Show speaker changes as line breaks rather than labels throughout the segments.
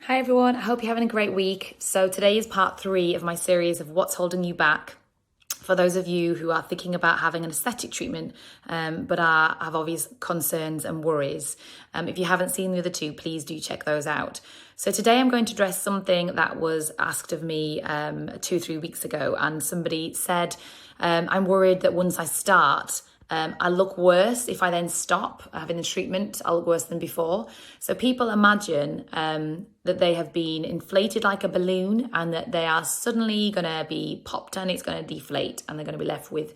Hi everyone, I hope you're having a great week. So today is part 3 of my series of what's holding you back. For those of you who are thinking about having an aesthetic treatment but have obvious concerns and worries, if you haven't seen the other two, please do check those out. So today I'm going to address something that was asked of me 2 or 3 weeks ago, and somebody said, I'm worried that once I start, I look worse if I then stop having the treatment. I look worse than before. So people imagine that they have been inflated like a balloon and that they are suddenly going to be popped and it's going to deflate and they're going to be left with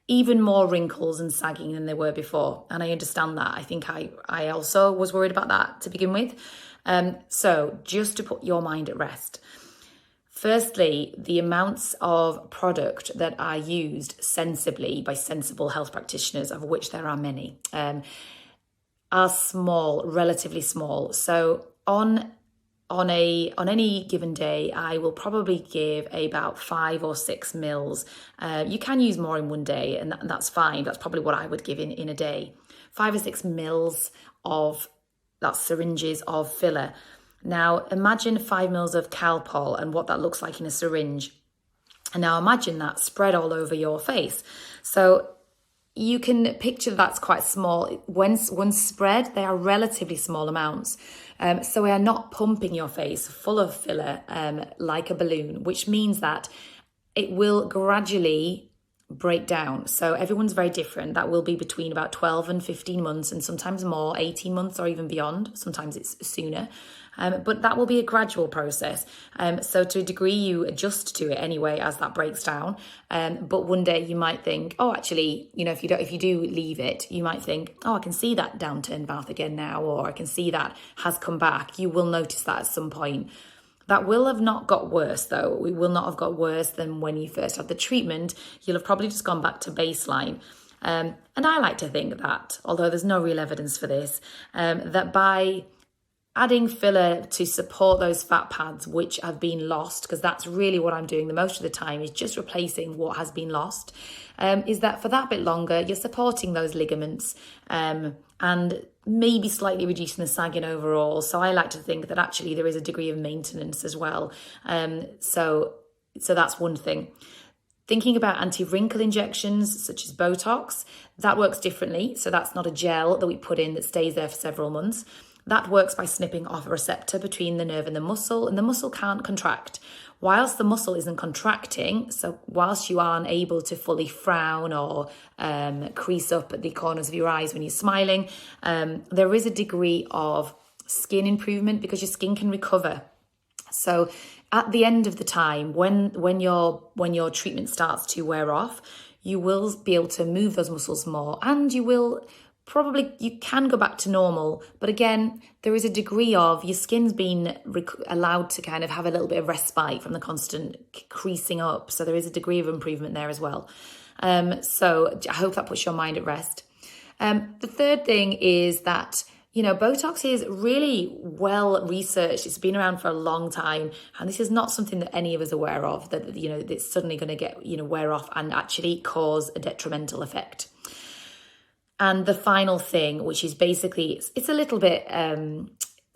even more wrinkles and sagging than they were before. And I understand that. I think I also was worried about that to begin with. So just to put your mind at rest. Firstly, the amounts of product that are used sensibly by sensible health practitioners, of which there are many, are small, relatively small. So on any given day, I will probably give about 5 or 6 mils. You can use more in one day, and that's fine. That's probably what I would give in a day. 5 or 6 mils of that syringes of filler. Now, imagine 5 mils of Calpol and what that looks like in a syringe. And now imagine that spread all over your face. So you can picture that's quite small. Once spread, they are relatively small amounts. So we are not pumping your face full of filler like a balloon, which means that it will gradually break down. So everyone's very different. That will be between about 12 and 15 months and sometimes more, 18 months or even beyond. Sometimes it's sooner. But that will be a gradual process. So to a degree, you adjust to it anyway as that breaks down. But one day you might think, oh, actually, if you do leave it, you might think, oh, I can see that downturned mouth again now, or I can see that has come back. You will notice that at some point. That will have not got worse, though. It will not have got worse than when you first had the treatment. You'll have probably just gone back to baseline. And I like to think that, although there's no real evidence for this, that by adding filler to support those fat pads which have been lost, because that's really what I'm doing the most of the time, is just replacing what has been lost, is that for that bit longer, you're supporting those ligaments and maybe slightly reducing the sagging overall. So I like to think that actually there is a degree of maintenance as well. So that's one thing. Thinking about anti-wrinkle injections such as Botox, that works differently. So that's not a gel that we put in that stays there for several months. That works by snipping off a receptor between the nerve and the muscle can't contract. Whilst the muscle isn't contracting, so whilst you aren't able to fully frown or crease up at the corners of your eyes when you're smiling, there is a degree of skin improvement because your skin can recover. So at the end of the time, when your treatment starts to wear off, you will be able to move those muscles more, and you can go back to normal. But again, there is a degree of your skin's been allowed to kind of have a little bit of respite from the constant creasing up. So there is a degree of improvement there as well. So I hope that puts your mind at rest. The third thing is that, Botox is really well researched. It's been around for a long time. And this is not something that any of us are aware of, that, it's suddenly going to get, wear off and actually cause a detrimental effect. And the final thing, which is basically, it's a little bit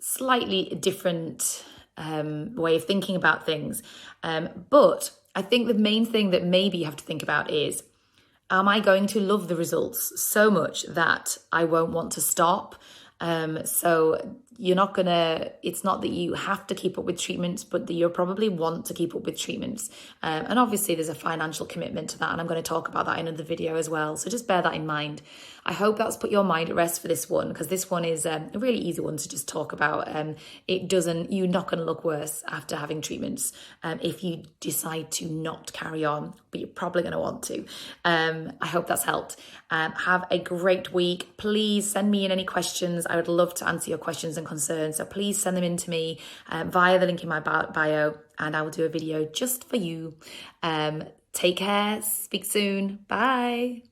slightly different way of thinking about things. But I think the main thing that maybe you have to think about is, am I going to love the results so much that I won't want to stop? So it's not that you have to keep up with treatments, but that you'll probably want to keep up with treatments. And obviously there's a financial commitment to that, and I'm going to talk about that in another video as well. So just bear that in mind. I hope that's put your mind at rest for this one, because this one is a really easy one to just talk about. You're not going to look worse after having treatments if you decide to not carry on, but you're probably going to want to. I hope that's helped. Have a great week. Please send me in any questions. I would love to answer your questions and concerns. So please send them in to me via the link in my bio, and I will do a video just for you. Take care. Speak soon. Bye.